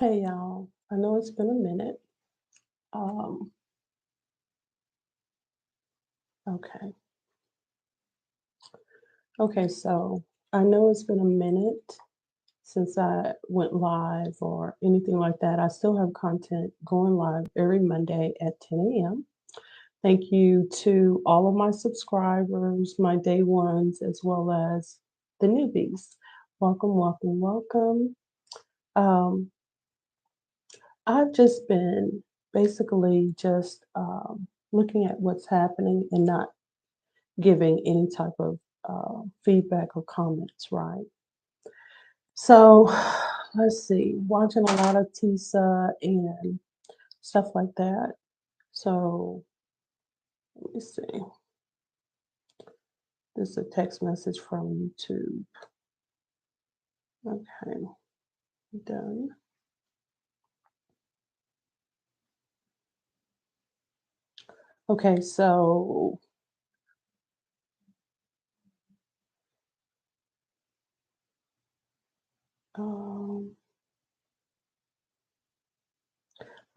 Hey y'all, I know it's been a minute. Um, okay. Okay, so I know it's been a minute since I went live or anything like that. I still have content going live every Monday at 10 a.m. Thank you to all of my subscribers, my day ones, as well as the newbies. Welcome, welcome, welcome. Um, I've just been basically just looking at what's happening and not giving any type of feedback or comments, right? So let's see, watching a lot of TISA and stuff like that. So let me see. This is a text message from YouTube. Okay, done. Okay, so um,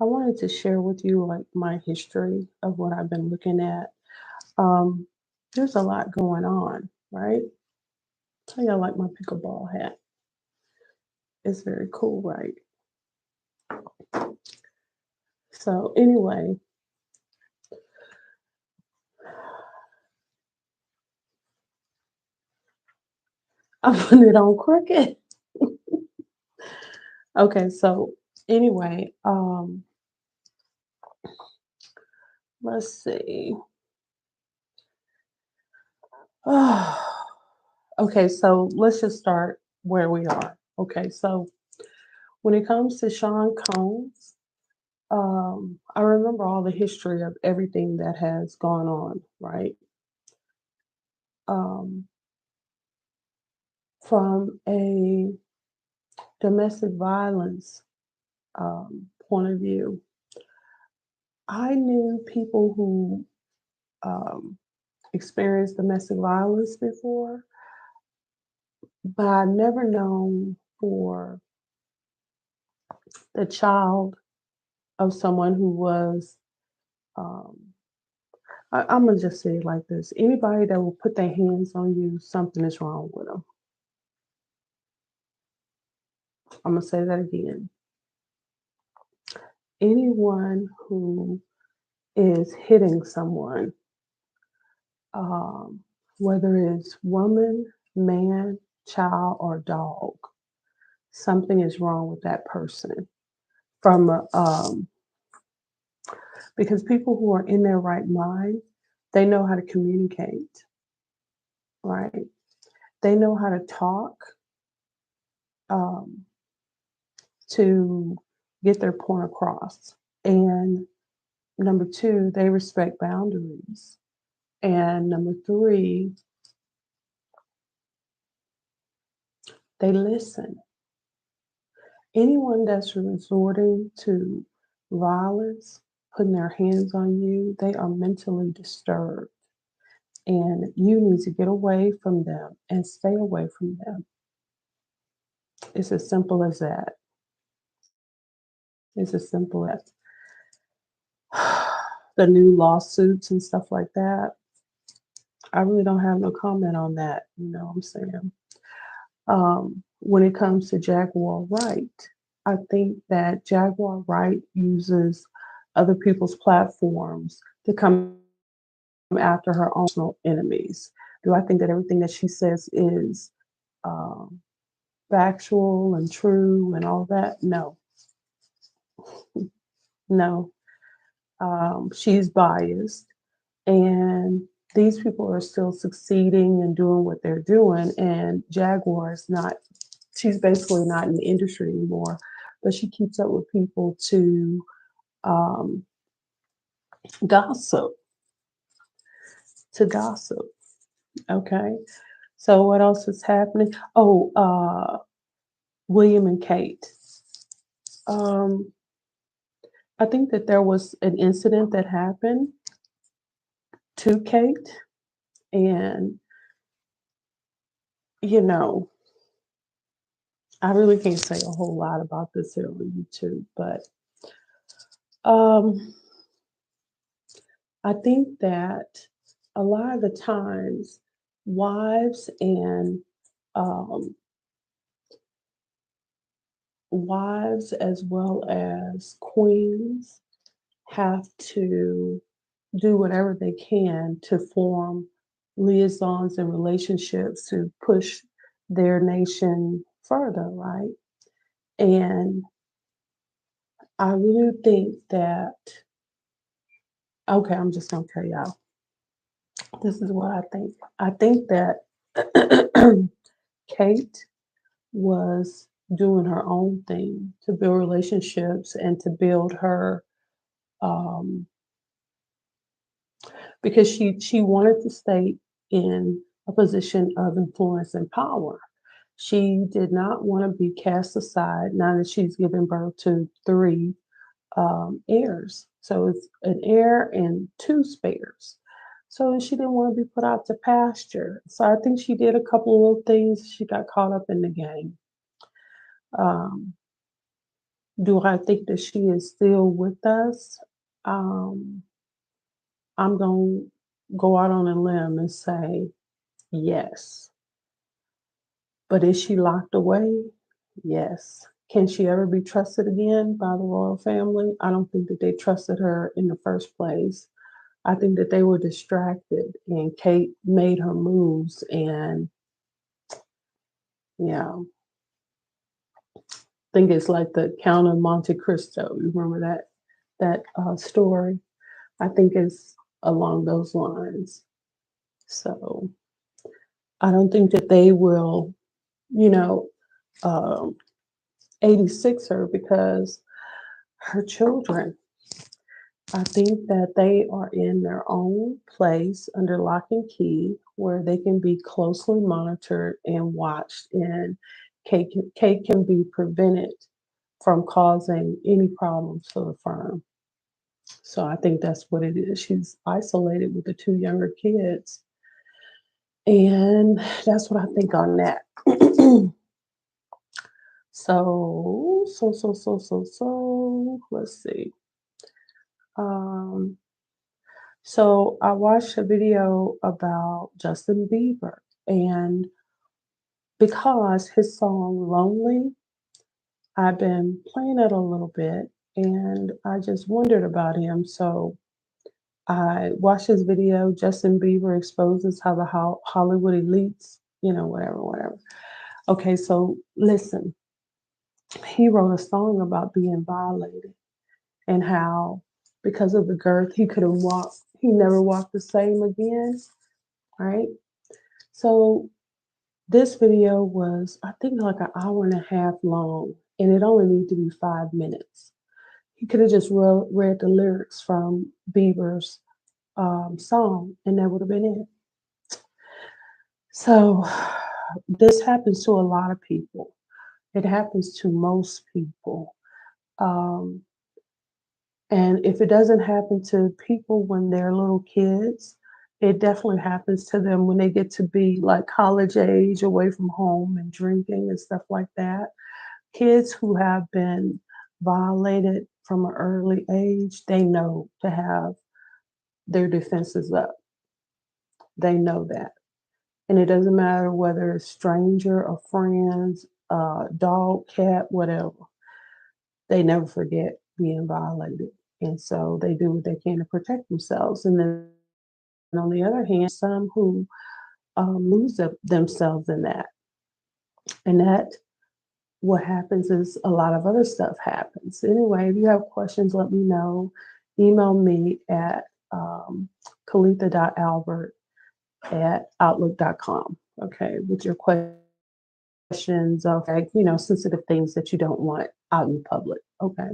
I wanted to share with you like my history of what I've been looking at. Um, there's a lot going on, right? I think I like my pickleball hat. It's very cool, right? So anyway, I'm putting it on crooked. Okay, so anyway, let's see. Okay, so let's just start where we are. Okay, so when it comes to Sean Combs, I remember all the history of everything that has gone on, right? Um, from a domestic violence point of view, I knew people who um, experienced domestic violence before, but I never known for the child of someone who was, um, I'm gonna just say it like this: anybody that will put their hands on you, something is wrong with them. I'm gonna say that again. Anyone who is hitting someone, um, whether it's woman, man, child, or dog, something is wrong with that person. From because people who are in their right mind, they know how to communicate, right? They know how to talk um, to get their point across. And number two, they respect boundaries. And number three, they listen. Anyone that's resorting to violence, putting their hands on you, they are mentally disturbed. And you need to get away from them and stay away from them. It's as simple as that. It's as simple as the new lawsuits and stuff like that. I really don't have no comment on that. You know what I'm saying? When it comes to Jaguar Wright, I think that Jaguar Wright uses other people's platforms to come after her own personal enemies. Do I think that everything that she says is um, factual and true and all that? No, no. She's biased, and these people are still succeeding and doing what they're doing. And Jaguar is not, she's basically not in the industry anymore, but she keeps up with people to um, gossip, to gossip. Okay. So what else is happening? Oh, William and Kate. Um, I think that there was an incident that happened to Kate, and you know, I really can't say a whole lot about this here on YouTube, but um, I think that a lot of the times, wives and um, wives as well as queens have to do whatever they can to form liaisons and relationships to push their nation further, right? And I really think that, okay, I'm just gonna tell y'all, this is what I think. I think that Kate was doing her own thing to build relationships and to build her um, because she wanted to stay in a position of influence and power. She did not want to be cast aside now that she's given birth to three heirs. So it's an heir and two spares. So she didn't want to be put out to pasture. So I think she did a couple of little things. She got caught up in the game. Um, do I think that she is still with us? Um, I'm going to go out on a limb and say yes. But is she locked away? Yes. Can she ever be trusted again by the royal family? I don't think that they trusted her in the first place. I think that they were distracted and Kate made her moves and yeah, I think it's like the Count of Monte Cristo. You remember that story? I think it's along those lines. So I don't think that they will, you know, um, 86 her because her children, I think that they are in their own place under lock and key where they can be closely monitored and watched, and Kate can be prevented from causing any problems for the firm. So I think that's what it is. She's isolated with the two younger kids. And that's what I think on that. Let's see. Um, So I watched a video about Justin Bieber, and because his song Lonely, I've been playing it a little bit and I just wondered about him. So I watched his video. Justin Bieber exposes how the Hollywood elites, whatever, whatever. Okay, so listen, he wrote a song about being violated and how because of the girth, he never walked the same again, right? So this video was, I think, like an hour and a half long, and it only needed to be 5 minutes. He could have just read the lyrics from Bieber's song, and that would have been it. So, this happens to a lot of people. It happens to most people. Um, and if it doesn't happen to people when they're little kids, it definitely happens to them when they get to be like college age, away from home and drinking and stuff like that. Kids who have been violated from an early age, they know to have their defenses up. They know that. And it doesn't matter whether it's stranger or friends, dog, cat, whatever. They never forget being violated. And so they do what they can to protect themselves. And then on the other hand, some who lose themselves in that. And that what happens is a lot of other stuff happens. Anyway, if you have questions, let me know. Email me at Coletha.Albert at outlook.com. Okay, with your questions of sensitive things that you don't want out in public. Okay,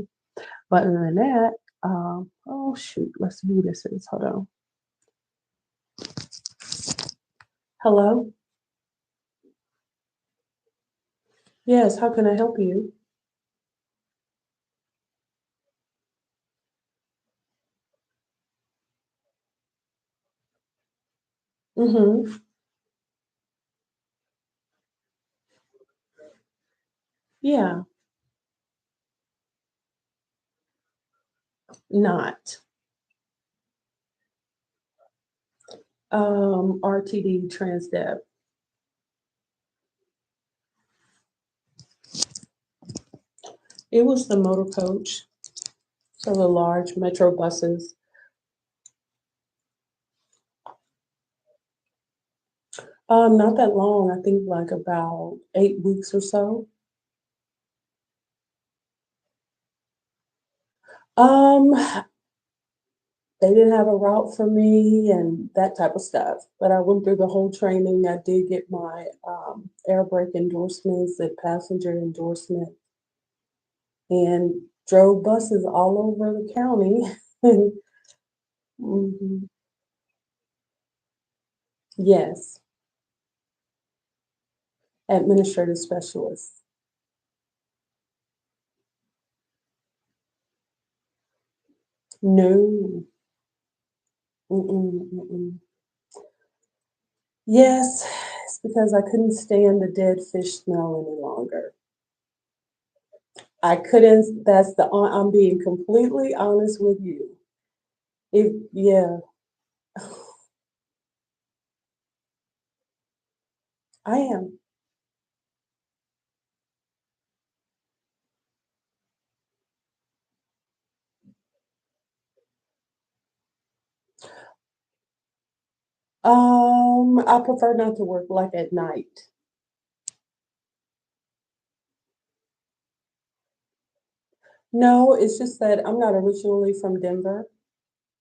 but other than that, oh shoot, let's see who this is. Hold on. Hello. Yes, how can I help you? Mm-hmm. Yeah, not. RTD Transdev. It was the motor coach, so the large metro buses. Not that long. I think like about 8 weeks or so. Um, they didn't have a route for me and that type of stuff. But I went through the whole training. I did get my air brake endorsements and passenger endorsement, and drove buses all over the county. Mhm. Yes, administrative specialist. No. Mm-mm, mm-mm. Yes, it's because I couldn't stand the dead fish smell any longer. I couldn't, that's I'm being completely honest with you. Yeah, I am. I prefer not to work like at night. No, it's just that I'm not originally from Denver,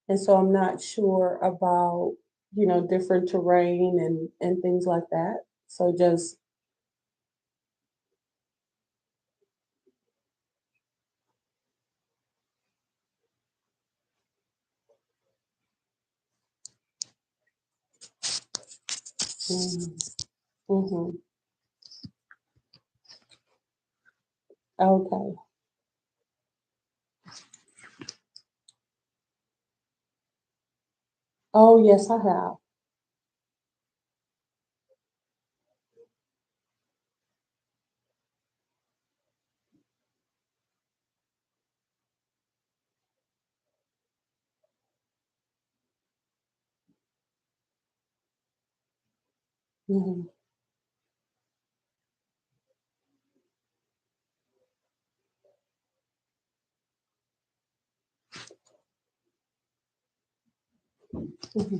and so I'm not sure about, different terrain and things like that. So just, mm-hmm. Okay. Oh, yes, I have. Hmm. Hmm.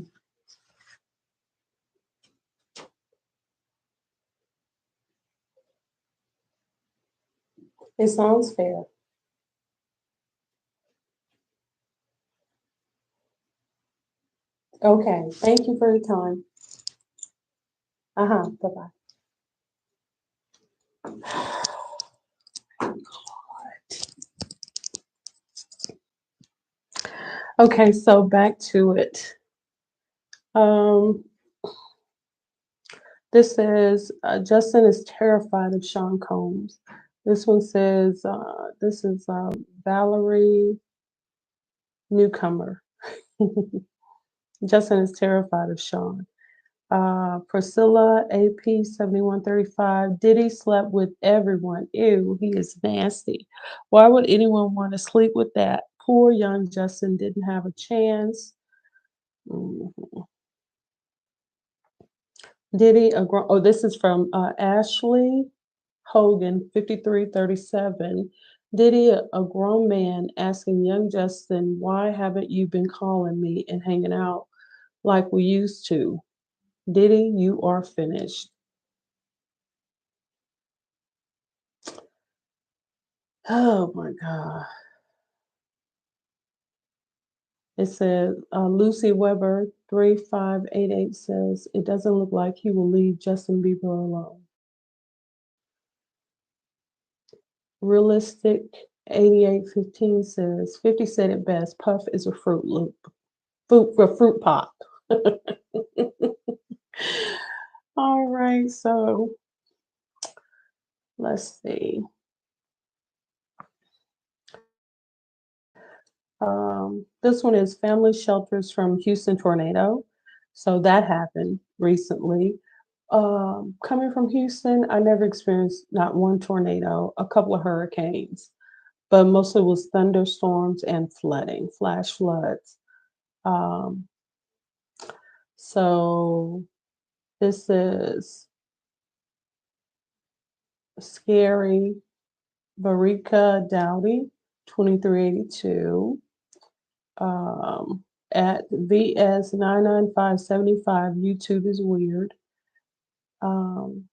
It sounds fair. Okay. Thank you for your time. Uh-huh. Bye-bye. Okay, so back to it. Um, this says Justin is terrified of Sean Combs. This one says this is Valerie Newcomer. Justin is terrified of Sean. Priscilla AP 7135. Diddy slept with everyone. Ew, he is nasty. Why would anyone want to sleep with that? Poor young Justin didn't have a chance. Mhm. Diddy, this is from Ashley Hogan, 5337. Diddy, a grown man, asking young Justin, why haven't you been calling me and hanging out like we used to? Diddy, you are finished. Oh my God. It says Lucy Weber 3588 says it doesn't look like he will leave Justin Bieber alone. Realistic 8815 says 50 said it best. Puff is a fruit loop. Fruit pop. All right, so let's see. This one is family shelters from Houston tornado. So that happened recently. Coming from Houston, I never experienced not one tornado, a couple of hurricanes, but mostly was thunderstorms and flooding, flash floods. Um, so this is scary. Barika Dowdy, 2382, um, at VS99575. YouTube is weird. Um,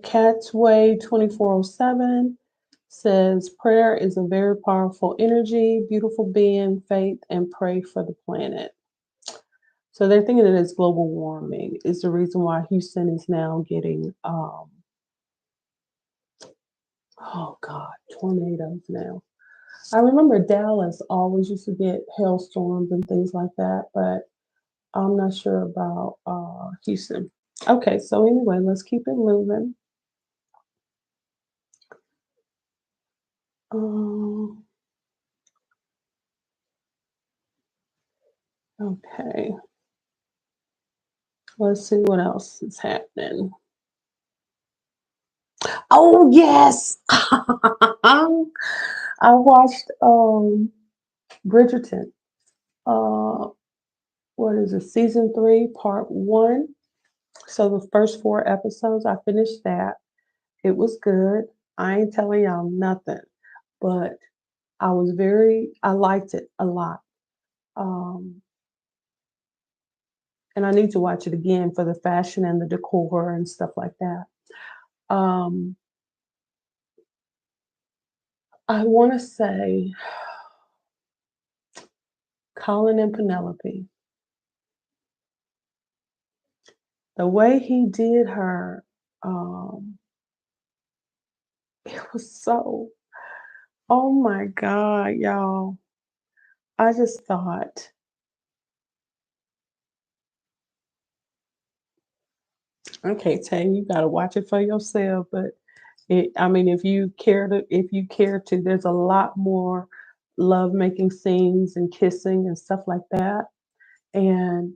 Catsway 2407 says prayer is a very powerful energy, beautiful being, faith, and pray for the planet. So they're thinking that it's global warming is the reason why Houston is now getting oh God, tornadoes now. I remember Dallas always used to get hailstorms and things like that, but I'm not sure about Houston. Okay, so anyway, let's keep it moving. Um, okay, let's see what else is happening. Oh yes, I watched Bridgerton. Uh, what is it? Season 3, part 1. So the first 4 episodes, I finished that. It was good. I ain't telling y'all nothing, but I liked it a lot. Um, and I need to watch it again for the fashion and the decor and stuff like that. Um, I want to say Colin and Penelope, the way he did her, um, it was so, oh my God, y'all. I just thought, okay, Tay, you got to watch it for yourself. But I mean, if you care to, there's a lot more love making scenes and kissing and stuff like that. And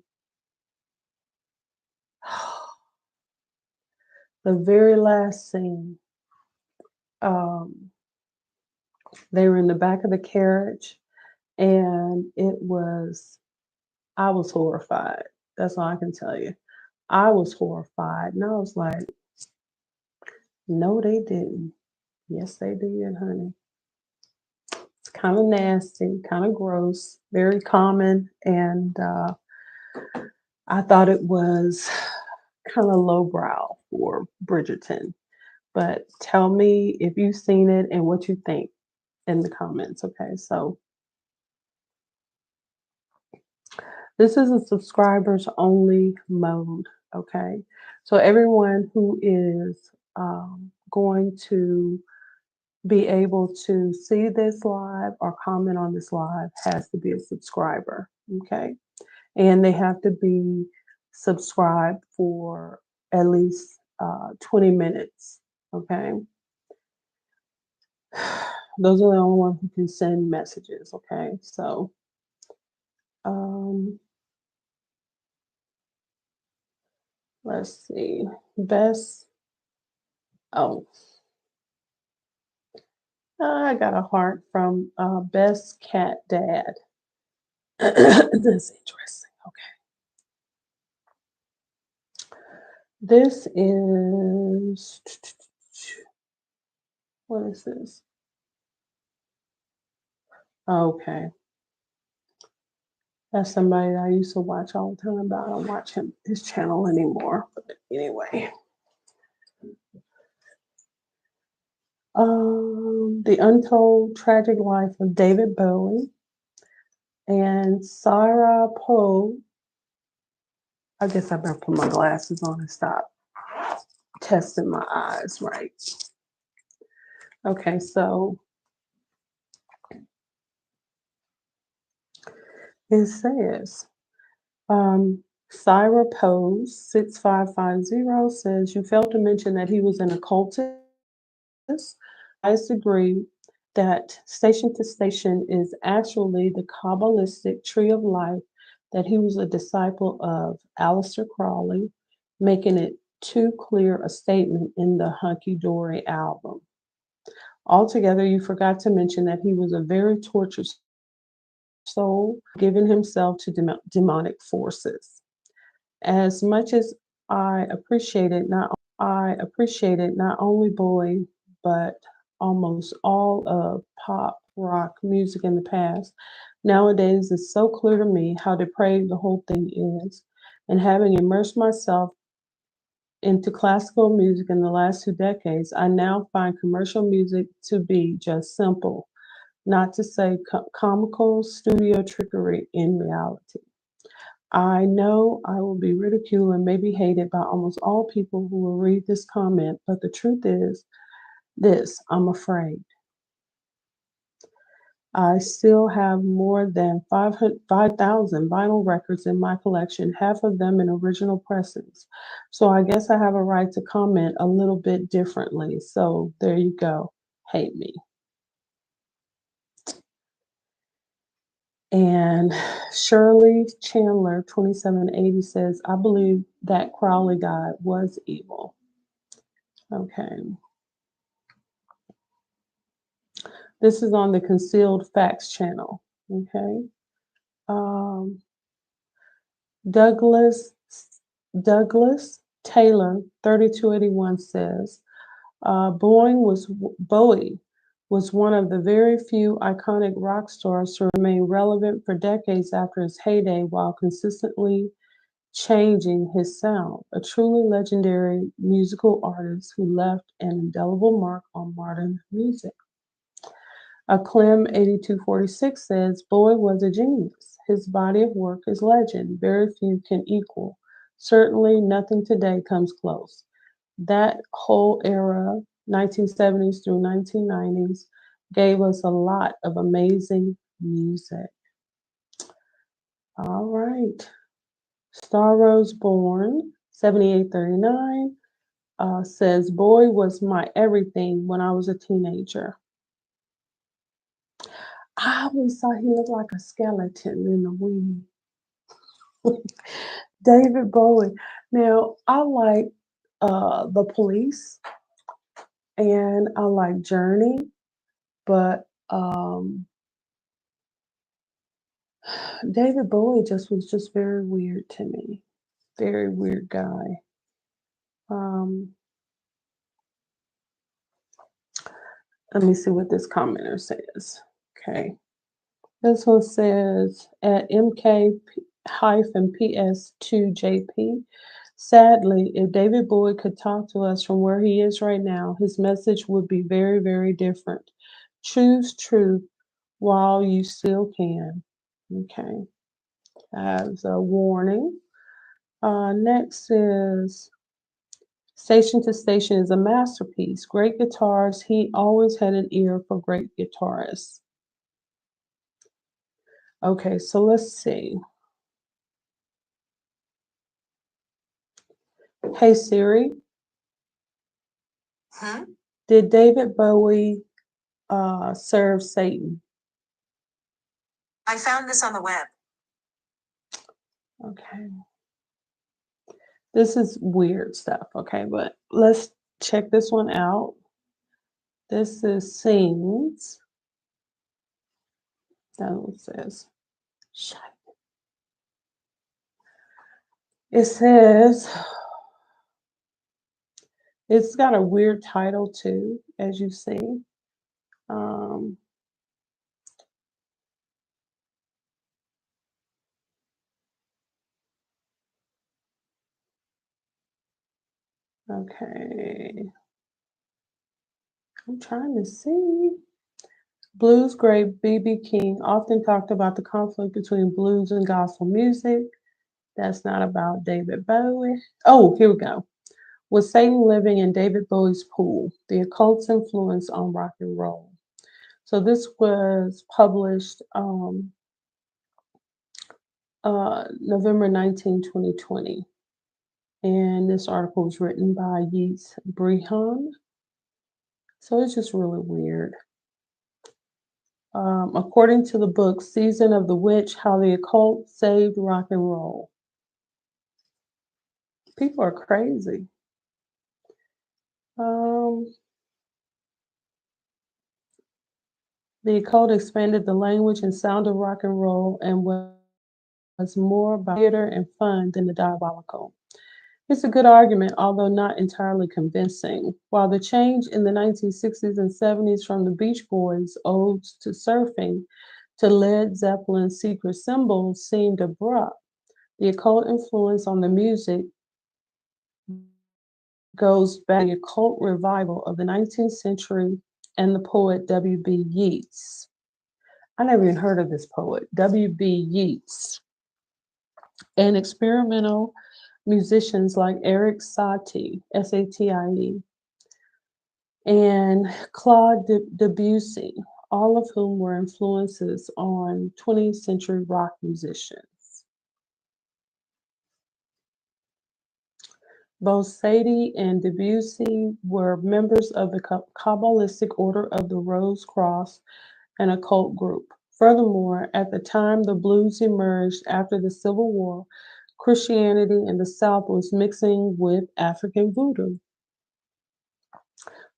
the very last scene, um, they were in the back of the carriage, and I was horrified. That's all I can tell you. I was horrified, and I was like, no, they didn't. Yes, they did, honey. It's kind of nasty, kind of gross, very common, and I thought it was kind of lowbrow for Bridgerton. But tell me if you've seen it and what you think in the comments. Okay, so this is a subscribers only mode. Okay, so everyone who is going to be able to see this live or comment on this live has to be a subscriber. Okay, and they have to be subscribed for at least 20 minutes. Okay, those are the only ones who can send messages. Okay, so um, let's see. Best. Oh, I got a heart from Best Cat Dad. That's interesting. Okay, this is what is this? Okay, that's somebody that I used to watch all the time, but I don't watch his channel anymore. But anyway, The Untold Tragic Life of David Bowie and Sarah Poe. I guess I better put my glasses on and stop testing my eyes, right? Okay, so it says, Syra Pose 6550 says, you failed to mention that he was an occultist. I agree that station to station is actually the Kabbalistic tree of life that he was a disciple of Aleister Crowley, making it too clear a statement in the Hunky Dory album. Altogether, you forgot to mention that he was a very tortured soul, giving himself to demonic forces. As much as I appreciated not only Bowie, but almost all of pop rock music in the past. Nowadays, it's so clear to me how depraved the whole thing is. And having immersed myself into classical music in the last 2 decades, I now find commercial music to be just simple, not to say comical studio trickery in reality. I know I will be ridiculed and maybe hated by almost all people who will read this comment, but the truth is this: I'm afraid. I still have more than 5,000 vinyl records in my collection, half of them in original pressings. So I guess I have a right to comment a little bit differently. So there you go. Hate me. And Shirley Chandler, 2780, says, I believe that Crowley guy was evil. Okay. This is on the Concealed Facts channel. Okay. Um, Douglas Douglas Taylor, 3281 says, Bowie was one of the very few iconic rock stars to remain relevant for decades after his heyday while consistently changing his sound, a truly legendary musical artist who left an indelible mark on modern music. Clem 8246 says, Bowie was a genius. His body of work is legend. Very few can equal. Certainly nothing today comes close. That whole era, 1970s through 1990s, gave us a lot of amazing music. All right. Star Rose Born, 7839, says, Bowie was my everything when I was a teenager. I always thought he looked like a skeleton in the wing. David Bowie. Now, I like The Police and I like Journey, but David Bowie just was just very weird to me. Very weird guy. Um, Let me see what this commenter says. Okay. This one says at MK-PS2JP. Sadly, if David Bowie could talk to us from where he is right now, his message would be very, very different. Choose truth while you still can. Okay. As a warning. Next is Station to Station is a masterpiece. Great guitars. He always had an ear for great guitarists. Okay, so let's see. Hey Siri, did David Bowie serve Satan? I found this on the web. Okay. This is weird stuff, okay, but let's check this one out. This is Scenes. That's what it says. Shut. It says, it's got a weird title too, as you see. Um, okay. I'm trying to see. Blues great B.B. King often talked about the conflict between blues and gospel music. That's not about David Bowie. Oh, here we go. Was Satan living in David Bowie's pool? The occult's influence on rock and roll. So this was published November 19, 2020. And this article was written by Yeats Brihan. So it's just really weird. According to the book Season of the Witch, How the Occult Saved Rock and Roll. People are crazy. Um, the occult expanded the language and sound of rock and roll and was more about theater and fun than the diabolical. It's a good argument, although not entirely convincing. While the change in the 1960s and 70s from the Beach Boys' odes to surfing to Led Zeppelin's secret symbols seemed abrupt, the occult influence on the music goes back to the occult revival of the 19th century and the poet W.B. Yeats. I never even heard of this poet, W.B. Yeats, and experimental musicians like Eric Satie, Satie, and Claude Debussy, all of whom were influences on 20th century rock musicians. Both Satie and Debussy were members of the Kabbalistic Order of the Rose Cross, an occult group. Furthermore, at the time the blues emerged after the Civil War, Christianity in the South was mixing with African voodoo,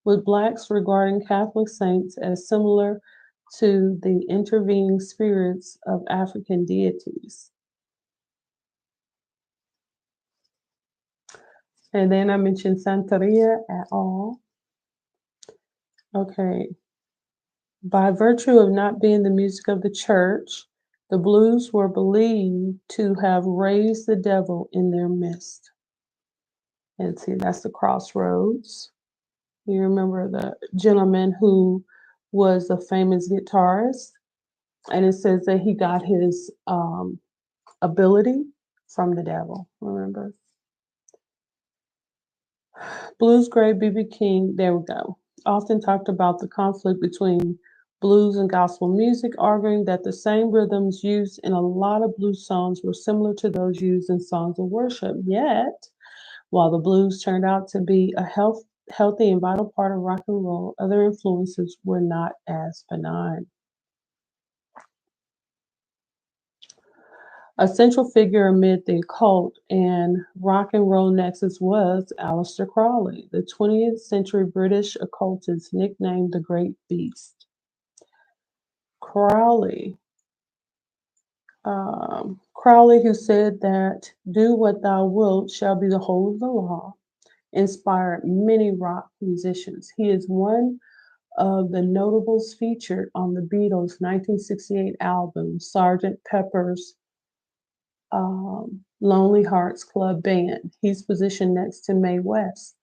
with Blacks regarding Catholic saints as similar to the intervening spirits of African deities. And then I mentioned Santeria et al. Okay. By virtue of not being the music of the church, the blues were believed to have raised the devil in their midst. And see, that's the crossroads. You remember the gentleman who was a famous guitarist, and it says that he got his ability from the devil, remember? Blues great B.B. King, there we go, often talked about the conflict between blues and gospel music, arguing that the same rhythms used in a lot of blues songs were similar to those used in songs of worship. Yet, while the blues turned out to be a healthy and vital part of rock and roll, other influences were not as benign. A central figure amid the occult and rock and roll nexus was Aleister Crowley, the 20th century British occultist nicknamed the Great Beast. Crowley, who said that "do what thou wilt shall be the whole of the law," inspired many rock musicians. He is one of the notables featured on the Beatles' 1968 album, Sgt. Pepper's Lonely Hearts Club Band. He's positioned next to Mae West.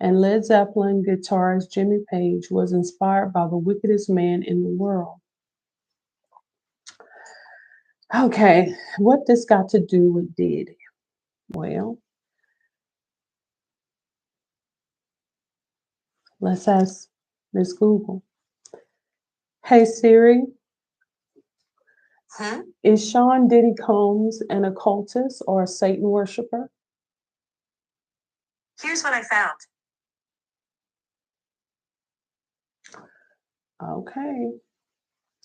And Led Zeppelin guitarist Jimmy Page was inspired by the wickedest man in the world. Okay, what this got to do with Diddy? Well, let's ask Miss Google. Hey Siri, is Sean Diddy Combs an occultist or a Satan worshiper? Here's what I found. Okay.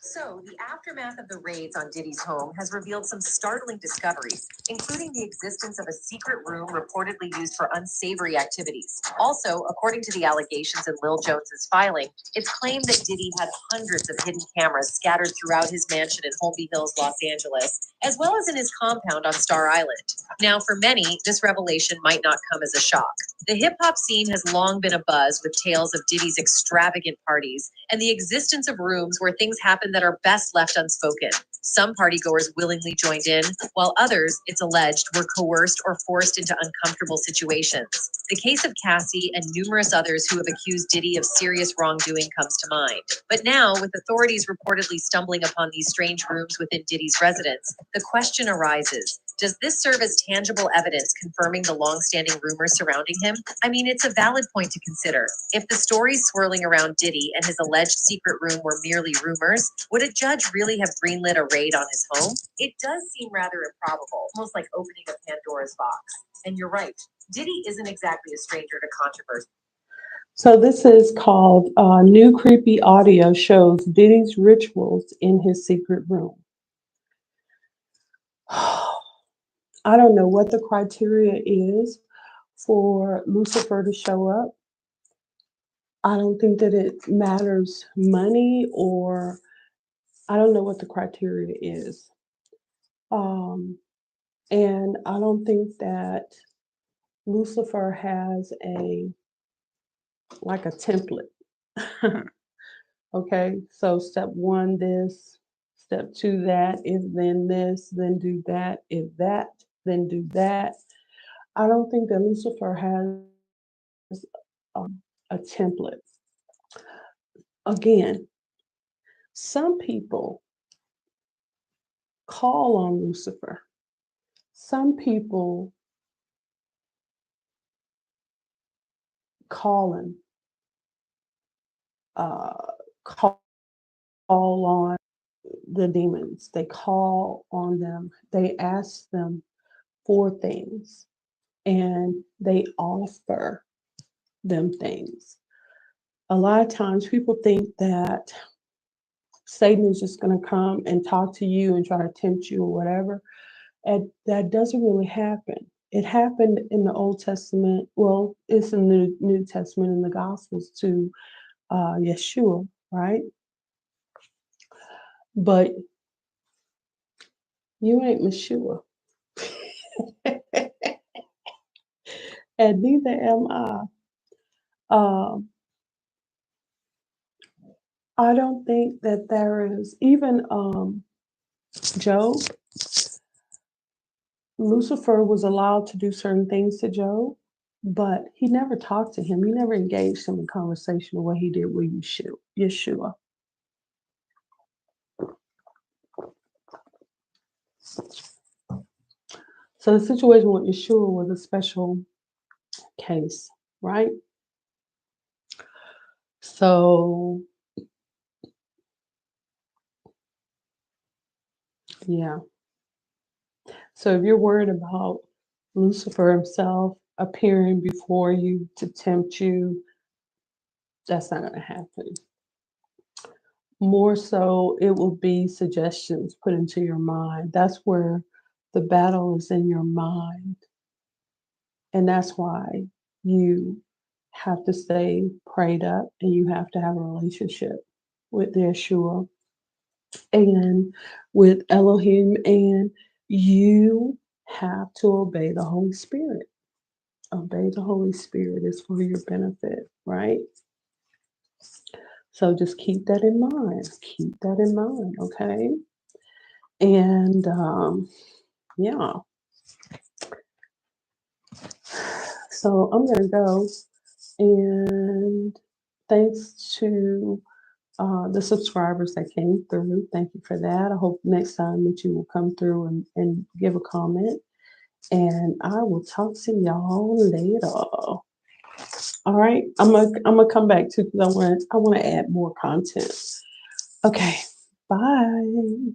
So, the aftermath of the raids on Diddy's home has revealed some startling discoveries, including the existence of a secret room reportedly used for unsavory activities. Also, according to the allegations in Lil Jones's filing, it's claimed that Diddy had hundreds of hidden cameras scattered throughout his mansion in Holmby Hills, Los Angeles, as well as in his compound on Star Island. Now, for many, this revelation might not come as a shock. The hip-hop scene has long been abuzz with tales of Diddy's extravagant parties and the existence of rooms where things happen that are best left unspoken. Some partygoers willingly joined in, while others, it's alleged, were coerced or forced into uncomfortable situations. The case of Cassie and numerous others who have accused Diddy of serious wrongdoing comes to mind. But now, with authorities reportedly stumbling upon these strange rooms within Diddy's residence, the question arises, does this serve as tangible evidence confirming the long-standing rumors surrounding him? I mean, it's a valid point to consider. If the stories swirling around Diddy and his alleged secret room were merely rumors, would a judge really have greenlit a raid on his home? It does seem rather improbable, almost like opening a Pandora's box. And you're right, Diddy isn't exactly a stranger to controversy. So this is called New Creepy Audio Shows Diddy's Rituals in His Secret Room. I don't know what the criteria is for Lucifer to show up. I don't think that it matters money, or I don't know what the criteria is. Um, and I don't think that Lucifer has a template. Okay, so step one, this, step two, that, if then this, then do that, if that, then do that. I don't think that Lucifer has a template. Again, some people call on Lucifer. Some people call him, call on the demons. They call on them. They ask them for things, and they offer them things. A lot of times people think that Satan is just going to come and talk to you and try to tempt you or whatever. And that doesn't really happen. It happened in the Old Testament. Well, it's in the New Testament in the Gospels to Yeshua, right? But you ain't Yeshua, and neither am I. Um, I don't think that there is even Job. Lucifer was allowed to do certain things to Job, but he never talked to him. He never engaged him in conversation the way he did with Yeshua. So the situation with Yeshua was a special case, right? So yeah. So if you're worried about Lucifer himself appearing before you to tempt you, that's not going to happen. More so, it will be suggestions put into your mind. That's where the battle is in your mind. And that's why you have to stay prayed up and you have to have a relationship with Yeshua and with Elohim, and you have to obey the Holy Spirit. Obey the Holy Spirit is for your benefit, right? So just keep that in mind. Keep that in mind, okay? And yeah, so I'm gonna go, and thanks to the subscribers that came through. Thank you for that. I hope next time that you will come through and give a comment. And I will talk to y'all later. All right. I'm gonna come back too because I want to add more content. Okay. Bye.